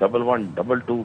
1122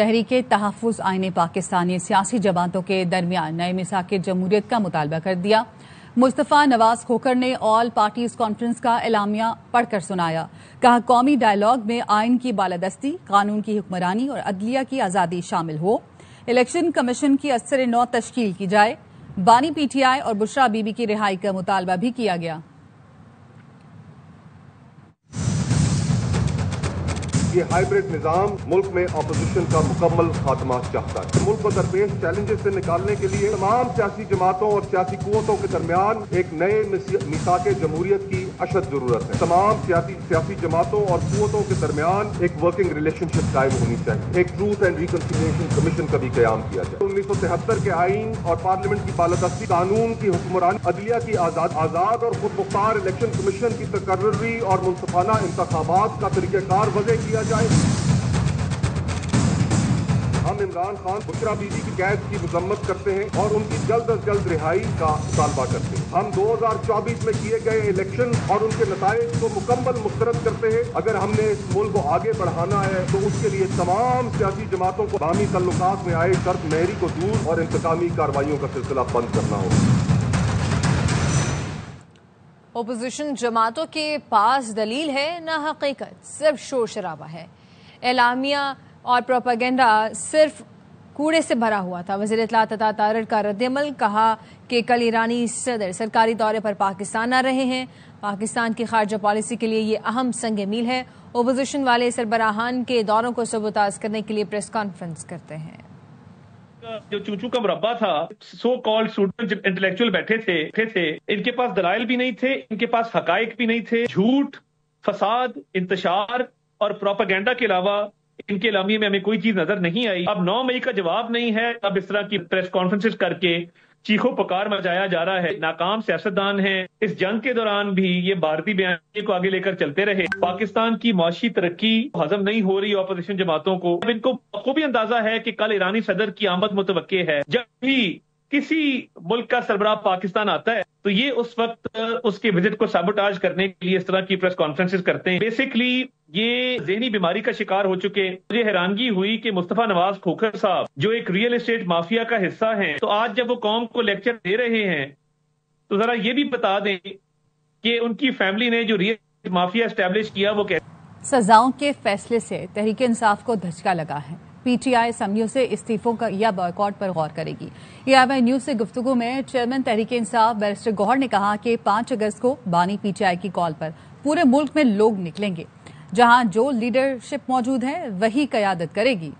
تحریک تحفظ آئین پاکستان نے سیاسی جماعتوں کے درمیان نئے میثاق جمہوریت کا مطالبہ کر دیا۔ مصطفیٰ نواز کھوکھر نے آل پارٹیز کانفرنس کا اعلامیہ پڑھ کر سنایا۔ کہا قومی ڈائیلاگ میں آئین کی بالادستی، قانون کی حکمرانی اور عدلیہ کی آزادی شامل ہو۔ الیکشن کمیشن کی اثر نو تشکیل کی جائے۔ بانی پی ٹی آئی اور بشرا بی بی کی رہائی کا مطالبہ بھی کیا گیا۔ یہ ہائیبریڈ نظام ملک میں اپوزیشن کا مکمل خاتمہ چاہتا ہے۔ ملک کو درپیش چیلنجز سے نکالنے کے لیے تمام سیاسی جماعتوں اور سیاسی قوتوں کے درمیان ایک نئے میثاق جمہوریت کی اشد ضرورت ہے۔ تمام سیاسی جماعتوں اور قوتوں کے درمیان ایک ورکنگ ریلیشن شپ قائم ہونی چاہیے۔ ایک ٹروتھ اینڈ ریکنسیلیشن کمیشن کا بھی قیام کیا جائے۔ 1973 کے آئین اور پارلیمنٹ کی بالادستی، قانون کی حکمرانی، عدلیہ کی آزاد اور خود مختار الیکشن کمیشن کی تقرری اور منصفانہ انتخابات کا طریقہ کار وضع کیا جائے۔ ہم عمران خان، بشرا بی بی کی قید کی مذمت کرتے ہیں اور ان کی جلد از جلد رہائی کا مطالبہ کرتے ہیں۔ ہم 2024 میں کیے گئے الیکشن اور ان کے نتائج کو مکمل مسترد کرتے ہیں۔ اگر ہم نے اس ملک کو آگے بڑھانا ہے تو اس کے لیے تمام سیاسی جماعتوں کو باہمی تعلقات میں آئے شرط مہری کو دور اور انتقامی کارروائیوں کا سلسلہ بند کرنا ہوگا۔ اپوزیشن جماعتوں کے پاس دلیل ہے نہ حقیقت، صرف شور شرابہ ہے۔ اعلامیہ اور پروپیگنڈا صرف کوڑے سے بھرا ہوا تھا۔ وزیر اطلاعات عطا تارڑ کا رد عمل، کہا کہ کل ایرانی صدر سرکاری دورے پر پاکستان آ رہے ہیں۔ پاکستان کی خارجہ پالیسی کے لیے یہ اہم سنگ میل ہے۔ اپوزیشن والے سربراہان کے دوروں کو سبوتاژ کرنے کے لیے پریس کانفرنس کرتے ہیں۔ جو چوچو کا مربع تھا، سو کالڈ اسٹوڈنٹ انٹلیکچوئل بیٹھے تھے، ان کے پاس دلائل بھی نہیں تھے، ان کے پاس حقائق بھی نہیں تھے۔ جھوٹ، فساد، انتشار اور پروپیگنڈا کے علاوہ ان کے اعلامیے میں ہمیں کوئی چیز نظر نہیں آئی۔ اب 9 مئی کا جواب نہیں ہے، اب اس طرح کی پریس کانفرنسز کر کے چیخو پکار مچایا جا رہا ہے۔ ناکام سیاستدان ہیں۔ اس جنگ کے دوران بھی یہ بھارتی بیانیے کو آگے لے کر چلتے رہے۔ پاکستان کی معاشی ترقی ہضم نہیں ہو رہی اپوزیشن جماعتوں کو۔ اب ان کو بخوبی اندازہ ہے کہ کل ایرانی صدر کی آمد متوقع ہے۔ جب بھی کسی ملک کا سربراہ پاکستان آتا ہے تو یہ اس وقت اس کے وزٹ کو سابوٹاژ کرنے کے لیے اس طرح کی پریس کانفرنسز کرتے ہیں۔ بیسکلی یہ ذہنی بیماری کا شکار ہو چکے۔ مجھے حیرانگی ہوئی کہ مصطفیٰ نواز کھوکھر صاحب جو ایک ریئل اسٹیٹ مافیا کا حصہ ہیں، تو آج جب وہ قوم کو لیکچر دے رہے ہیں تو ذرا یہ بھی بتا دیں کہ ان کی فیملی نے جو ریئل اسٹیٹ مافیا اسٹیبلش کیا وہ کیسے۔ سزاؤں کے فیصلے سے تحریک انصاف کو دھچکا لگا ہے۔ پی ٹی آئی اسمبلیوں سے استعفوں کا یا بائیکاٹ پر غور کرے گی۔ AIY نیوز سے گفتگو میں چیئرمین تحریک انصاف بیرسٹر گوہر نے کہا کہ 5 اگست کو بانی پی ٹی آئی کی کال پر پورے ملک میں لوگ نکلیں گے، جہاں جو لیڈرشپ موجود ہے وہی قیادت کرے گی۔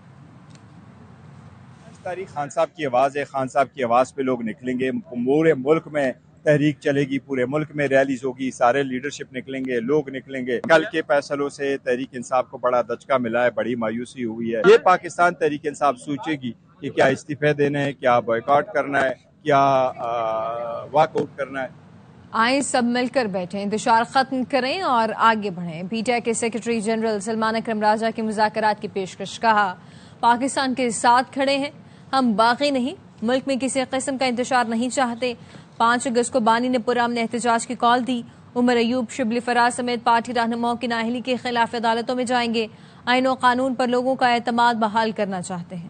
تاریخ خان صاحب کی آواز ہے، خان صاحب کی آواز پہ لوگ نکلیں گے، پورے ملک میں تحریک چلے گی، پورے ملک میں ریلیز ہوگی، سارے لیڈرشپ نکلیں گے، لوگ نکلیں گے۔ کل کے فیصلوں سے تحریک انصاف کو بڑا دھچکا ملا ہے، بڑی مایوسی ہوئی ہے۔ یہ پاکستان تحریک انصاف سوچے گی کہ کیا استعفے دینا ہے، کیا بائیکاٹ کرنا ہے، کیا واک آؤٹ کرنا ہے۔ آئیں سب مل کر بیٹھیں، انتشار ختم کریں اور آگے بڑھیں۔ پی ٹی آئی کے سیکرٹری جنرل سلمان اکرم راجہ کی مذاکرات کی پیشکش، کہا پاکستان کے ساتھ کھڑے ہیں، ہم باغی نہیں، ملک میں کسی قسم کا انتشار نہیں چاہتے۔ 5 اگست کو بانی نے پرامن احتجاج کی کال دی۔ عمر ایوب، شبلی فراز سمیت پارٹی رہنماؤں کی نااہلی کے خلاف عدالتوں میں جائیں گے۔ آئین و قانون پر لوگوں کا اعتماد بحال کرنا چاہتے ہیں۔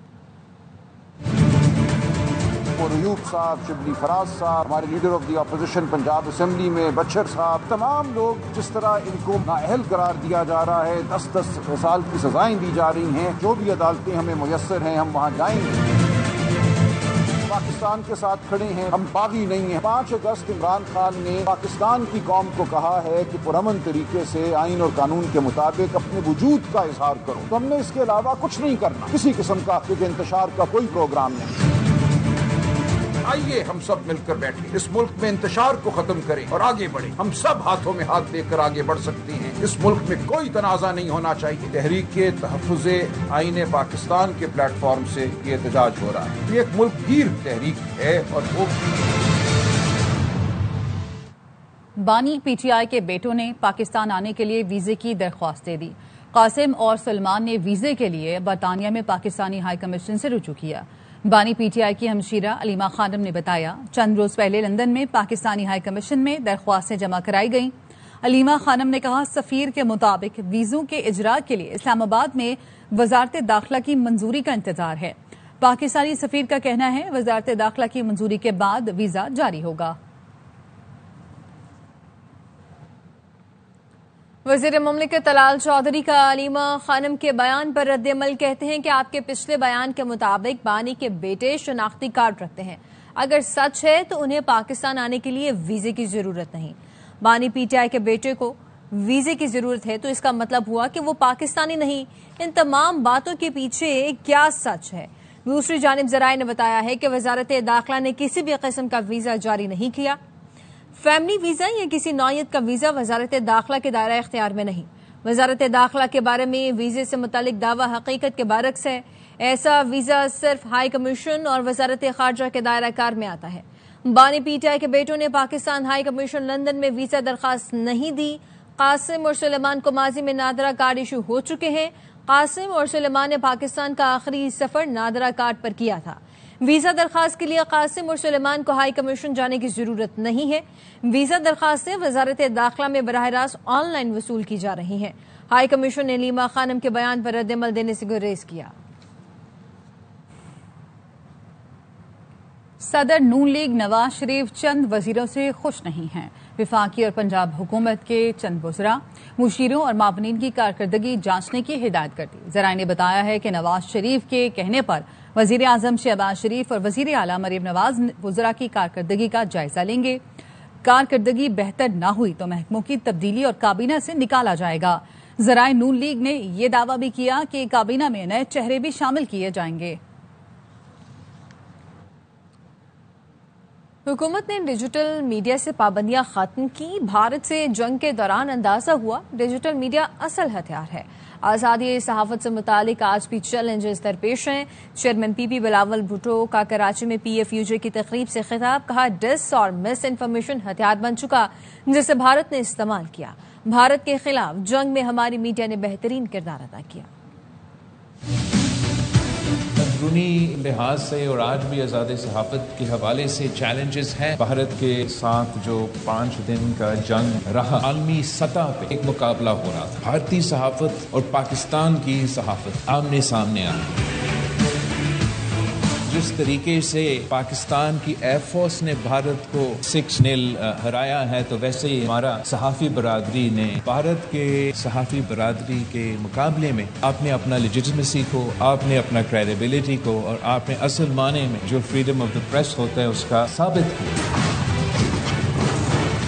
عمر ایوب صاحب، شبلی فراز صاحب، ہمارے leader of the opposition Punjab assembly میں بچر صاحب، تمام لوگ جس طرح ان کو نااہل قرار دیا جا رہا ہے، 10 سال کی سزائیں دی جا رہی ہیں، جو بھی عدالتیں ہمیں میسر ہیں ہم وہاں جائیں گے۔ پاکستان کے ساتھ کھڑے ہیں، ہم باغی نہیں ہیں۔ 5 اگست عمران خان نے پاکستان کی قوم کو کہا ہے کہ پرامن طریقے سے آئین اور قانون کے مطابق اپنے وجود کا اظہار کرو، تو ہم نے اس کے علاوہ کچھ نہیں کرنا، کسی قسم کا انتشار کا کوئی پروگرام نہیں۔ آئیے ہم سب مل کر بیٹھیں، اس ملک میں انتشار کو ختم کریں اور آگے بڑھیں۔ ہم سب ہاتھوں میں ہاتھ دے کر آگے بڑھ سکتے ہیں۔ اس ملک میں کوئی تنازع نہیں ہونا چاہیے۔ تحریک تحفظ آئین پاکستان کے پلیٹ فارم سے یہ احتجاج ہو رہا ہے۔ یہ ایک ملک گیر تحریک ہے اور وہ بانی پی ٹی آئی کے بیٹوں نے پاکستان آنے کے لیے ویزے کی درخواست دے دی۔ قاسم اور سلمان نے ویزے کے لیے برطانیہ میں پاکستانی ہائی کمیشن سے رجوع کیا۔ بانی پی ٹی آئی کی ہمشیرہ علیمہ خانم نے بتایا چند روز پہلے لندن میں پاکستانی ہائی کمیشن میں درخواستیں جمع کرائی گئیں۔ علیمہ خانم نے کہا سفیر کے مطابق ویزوں کے اجراء کے لیے اسلام آباد میں وزارت داخلہ کی منظوری کا انتظار ہے۔ پاکستانی سفیر کا کہنا ہے وزارت داخلہ کی منظوری کے بعد ویزا جاری ہوگا۔ وزیر مملکت طلال چودھری کا علیمہ خانم کے بیان پر رد عمل، کہتے ہیں کہ آپ کے پچھلے بیان کے مطابق بانی کے بیٹے شناختی کارڈ رکھتے ہیں، اگر سچ ہے تو انہیں پاکستان آنے کے لیے ویزے کی ضرورت نہیں۔ بانی پی ٹی آئی کے بیٹے کو ویزے کی ضرورت ہے تو اس کا مطلب ہوا کہ وہ پاکستانی نہیں۔ ان تمام باتوں کے پیچھے کیا سچ ہے؟ دوسری جانب ذرائع نے بتایا ہے کہ وزارت داخلہ نے کسی بھی قسم کا ویزا جاری نہیں کیا۔ فیملی ویزا یا کسی نوعیت کا ویزا وزارت داخلہ کے دائرہ اختیار میں نہیں۔ وزارت داخلہ کے بارے میں ویزے سے متعلق دعویٰ حقیقت کے برعکس ہے۔ ایسا ویزا صرف ہائی کمیشن اور وزارت خارجہ کے دائرہ کار میں آتا ہے۔ بانی پی ٹی آئی کے بیٹوں نے پاکستان ہائی کمیشن لندن میں ویزا درخواست نہیں دی۔ قاسم اور سلیمان کو ماضی میں نادرہ کارڈ ایشو ہو چکے ہیں۔ قاسم اور سلیمان نے پاکستان کا آخری سفر نادرہ کارڈ پر کیا تھا۔ ویزا درخواست کے لیے قاسم اور سلیمان کو ہائی کمیشن جانے کی ضرورت نہیں ہے۔ ویزا درخواستیں وزارت داخلہ میں براہ راست آن لائن وصول کی جا رہی ہیں۔ ہائی کمیشن نے علیمہ خانم کے بیان پر رد عمل دینے سے گریز کیا۔ صدر نون لیگ نواز شریف چند وزیروں سے خوش نہیں ہیں۔ وفاقی اور پنجاب حکومت کے چند وزراء مشیروں اور معاونین کی کارکردگی جانچنے کی ہدایت کر دی۔ ذرائع نے بتایا ہے کہ نواز شریف کے کہنے پر وزیر اعظم شہباز شریف اور وزیر اعلیٰ مریم نواز وزراء کی کارکردگی کا جائزہ لیں گے۔ کارکردگی بہتر نہ ہوئی تو محکموں کی تبدیلی اور کابینہ سے نکالا جائے گا۔ ذرائع نون لیگ نے یہ دعویٰ بھی کیا کہ کابینہ میں نئے چہرے بھی شامل کیے جائیں گے۔ حکومت نے ڈیجیٹل میڈیا سے پابندیاں ختم کی۔ بھارت سے جنگ کے دوران اندازہ ہوا ڈیجیٹل میڈیا اصل ہتھیار ہے۔ آزادی صحافت سے متعلق آج بھی چیلنجز درپیش ہیں۔ چیئرمین پی پی بلاول بھٹو کا کراچی میں پی ایف یو جے کی تقریب سے خطاب، کہا ڈس اور مس انفارمیشن ہتھیار بن چکا جسے بھارت نے استعمال کیا۔ بھارت کے خلاف جنگ میں ہماری میڈیا نے بہترین کردار ادا کیا۔ اندرونی لحاظ سے اور آج بھی آزاد صحافت کے حوالے سے چیلنجز ہیں۔ بھارت کے ساتھ جو 5 دن کا جنگ رہا، عالمی سطح پہ ایک مقابلہ ہو رہا تھا۔ بھارتی صحافت اور پاکستان کی صحافت آمنے سامنے آئی۔ جس طریقے سے پاکستان کی ایئر فورس نے بھارت کو 6-0 ہرایا ہے، تو ویسے ہی ہمارا صحافی برادری نے بھارت کے صحافی برادری کے مقابلے میں آپ نے اپنا لیجیٹمیسی کو، آپ نے اپنا کریڈیبلٹی کو اور آپ نے اصل معنی میں جو فریڈم آف دا پریس ہوتا ہے اس کا ثابت کیا۔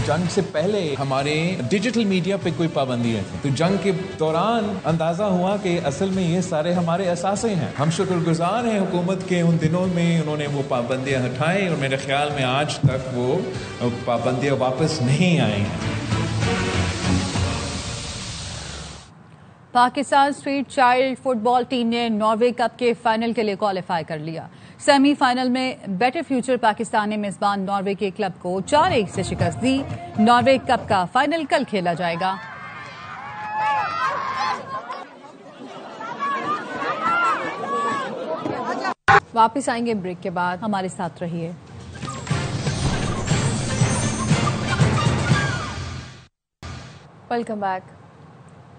جنگ سے پہلے ہمارے ڈیجیٹل میڈیا پہ کوئی پابندی نہیں تھی، تو جنگ کے دوران اندازہ ہوا کہ اصل میں یہ سارے ہمارے اثاثے ہیں۔ ہم شکر گزار ہیں حکومت کے، ان دنوں میں انہوں نے وہ پابندیاں ہٹائیں اور میرے خیال میں آج تک وہ پابندیاں واپس نہیں آئی ہیں۔ پاکستان اسٹریٹ چائلڈ فٹ بال ٹیم نے ناروے کپ کے فائنل کے لیے کوالیفائی کر لیا۔ سیمی فائنل میں بیٹر فیوچر پاکستان نے میزبان ناروے کے کلب کو 4-1 سے شکست دی۔ ناروے کپ کا فائنل کل کھیلا جائے گا۔ واپس آئیں گے بریک کے بعد، ہمارے ساتھ رہیے۔ Welcome back.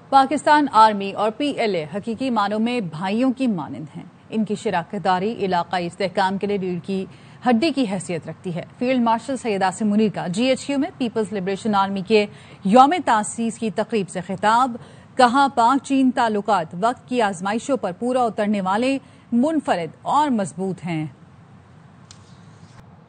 پاکستان آرمی اور پی ایل اے حقیقی معنوں میں بھائیوں کی مانند ہیں۔ ان کی شراکت داری علاقائی استحکام کے لیے ریڑھ کی ہڈی کی حیثیت رکھتی ہے۔ فیلڈ مارشل سید عاصم منیر کا جی ایچ کیو میں پیپلز لبریشن آرمی کے یوم تاسیس کی تقریب سے خطاب، کہا پاک چین تعلقات وقت کی آزمائشوں پر پورا اترنے والے، منفرد اور مضبوط ہیں۔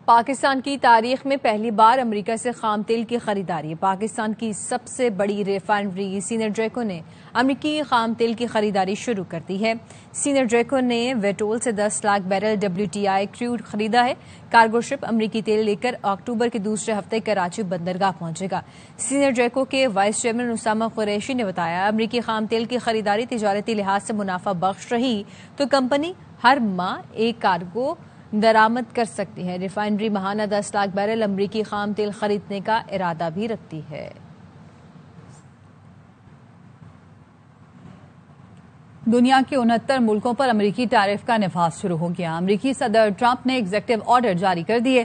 پاکستان کی تاریخ میں پہلی بار امریکہ سے خام تیل کی خریداری۔ پاکستان کی سب سے بڑی ریفائنری سینر ڈریکو نے امریکی خام تیل کی خریداری شروع کر دی ہے۔ سینر ڈریکو نے ویٹول سے 10 لاکھ بیرل WTI کریوڈ خریدا ہے۔ کارگو شپ امریکی تیل لے کر اکتوبر کے دوسرے ہفتے کراچی بندرگاہ پہنچے گا۔ سینر ڈریکو کے وائس چیئرمین اسامہ قریشی نے بتایا، امریکی خام تیل کی خریداری تجارتی لحاظ سے منافع بخش رہی تو کمپنی ہر ماہ ایک کارگو درآمد کر سکتی ہے۔ ریفائنری ماہانہ 10 لاکھ بیرل امریکی خام تیل خریدنے کا ارادہ بھی رکھتی ہے۔ دنیا کے 69 ملکوں پر امریکی ٹیرف کا نفاذ شروع ہو گیا۔ امریکی صدر ٹرمپ نے ایگزیکٹو آرڈر جاری کر دیے۔